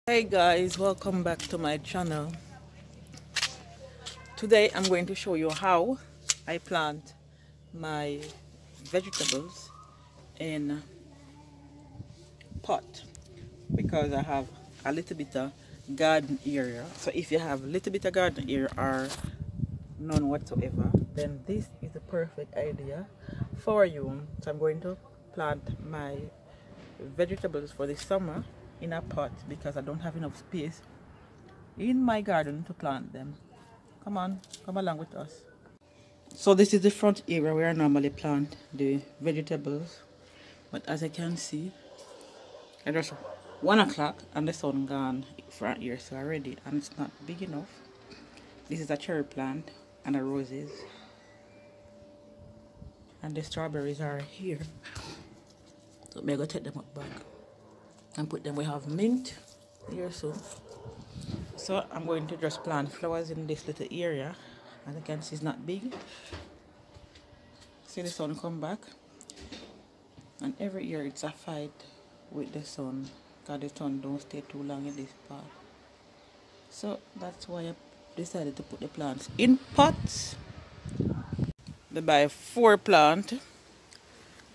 Hey guys, welcome back to my channel. Today I'm going to show you how I plant my vegetables in pot because I have a little bit of garden area. So if you have a little bit of garden area or none whatsoever, then this is the perfect idea for you. So I'm going to plant my vegetables for the summer in a pot because I don't have enough space in my garden to plant them. Come on, come along with us. So this is the front area where I normally plant the vegetables, but as I can see, it's just 1 o'clock and the sun gone front here, so already, and it's not big enough. This is a cherry plant and the roses, and the strawberries are here. So I'm going to take them up back and put them. We have mint here soon. So I'm going to just plant flowers in this little area. As you can see, it's not big. See the sun come back, and every year it's a fight with the sun because the sun don't stay too long in this part. So that's why I decided to put the plants in pots. They buy 4 plants,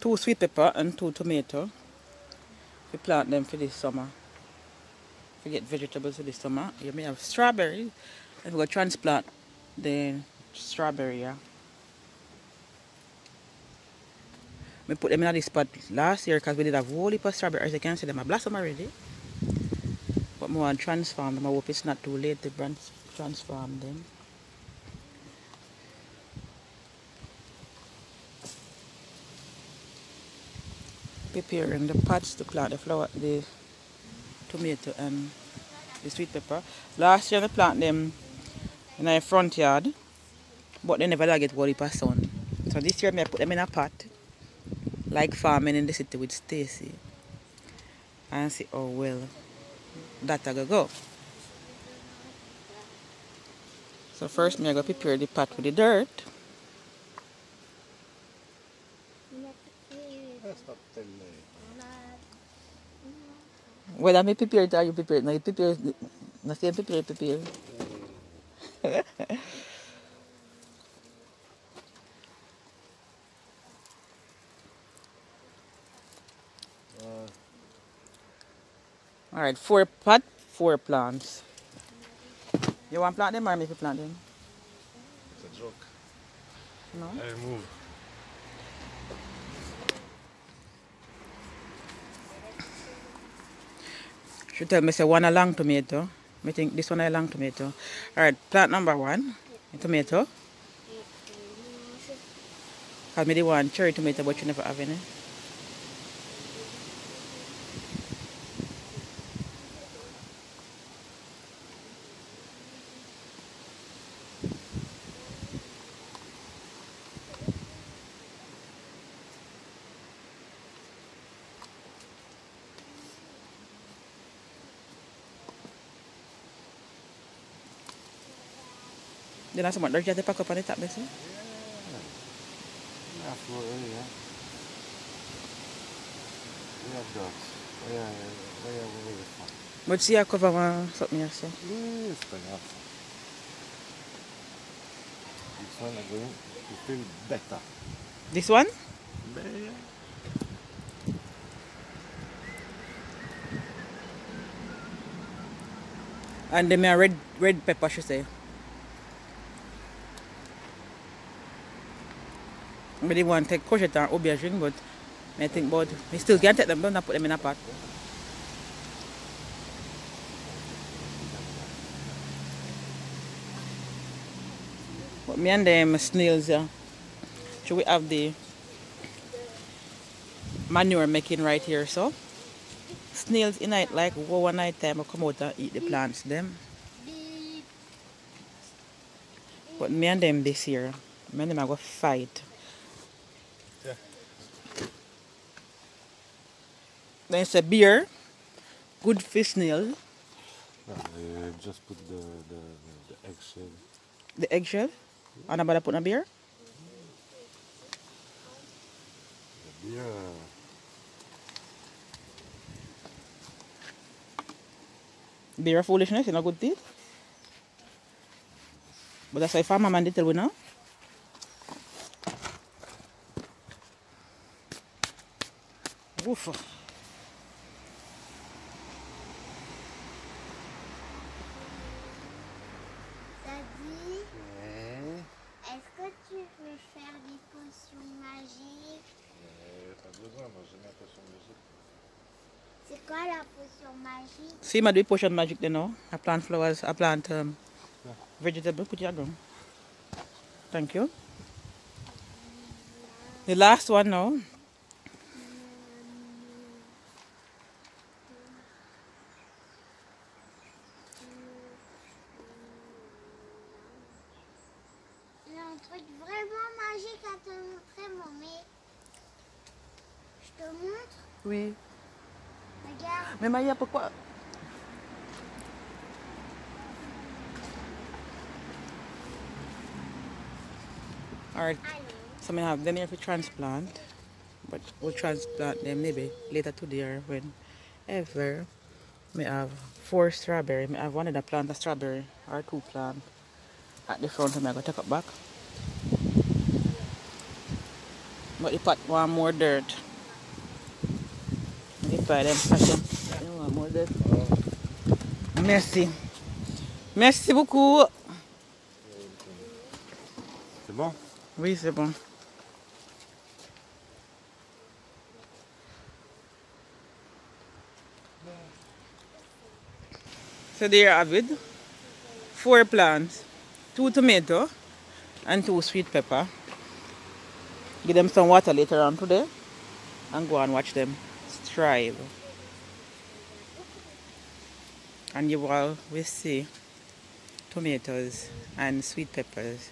2 sweet pepper and 2 tomato. We plant them for this summer. We get vegetables for this summer. You may have strawberries, and we're going to transplant the strawberry here. We put them in this pot last year because we did have a whole heap of strawberries. As you can see, them are blossom already. But we want to transform them. I hope it's not too late to transform them. Preparing the pots to plant the flower, the tomato and the sweet pepper. Last year we planted them in our front yard, but they never get a whole heap of sun. So this year I put them in a pot, like farming in the city with Stacy, and see how well that I go. So first I go prepare the pot with the dirt. Whether I prepare it or you prepare it, no, you prepare it, no, same prepare. Alright, 4 pot, 4 plants. You want to plant them or make you plant them? It's a joke. No? I move. She tell me say 1 a long tomato. I think this one a long tomato. Alright, plant number 1, a tomato. Because I want cherry tomato, but you never have any. Then I want to pack up on the top, this. Yeah, for yeah. We have dogs. Yeah. But see, I cover something else. Yes, enough. This one I'm going to feel better. This one? Yeah. And then my red pepper, she say. I really want to take courgette and aubergine, but I think about we still can take them, but not put them in a pot. But me and them snails, yeah. Should we have the manure making right here, so snails in night, like one night time will come out and eat the plants them. But me and them this year, me and them are going to fight. Yeah. Then it's a beer, good fish snail. Just put the eggshell. The eggshell? And I'm going to put a beer? The beer. Bear of foolishness, you know, good teeth. But that's why farmer man did tell we now. Oof. Daddy, est-ce que tu veux faire des potions magiques? Pas besoin, moi j'ai ma potion magique. C'est quoi la potion magique? See, I do potion magic, you know. I plant flowers, I plant vegetable, put it down. Thank you. The last one now. Il y a un truc vraiment magique à te montrer, mamie. Je te montre. Oui. Regarde. Mais Maya, pourquoi? Alright, so I have them here for transplant, but we'll transplant them maybe later today or whenever. I have 4 strawberry. I have one of the plant a strawberry or 2 plant at the front, and I go take it back. But the pot want more dirt. If I them fashion, they want more dirt. Merci. Merci beaucoup. C'est bon? Oui, c'est bon. So there you have it. 4 plants, 2 tomato and 2 sweet pepper. Give them some water later on today and go and watch them thrive. And you will see tomatoes and sweet peppers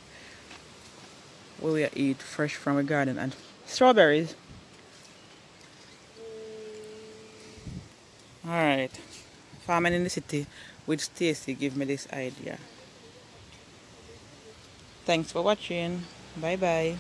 where we eat fresh from a garden, and strawberries. Alright, farming in the city with Stacy give me this idea. Thanks for watching. Bye bye.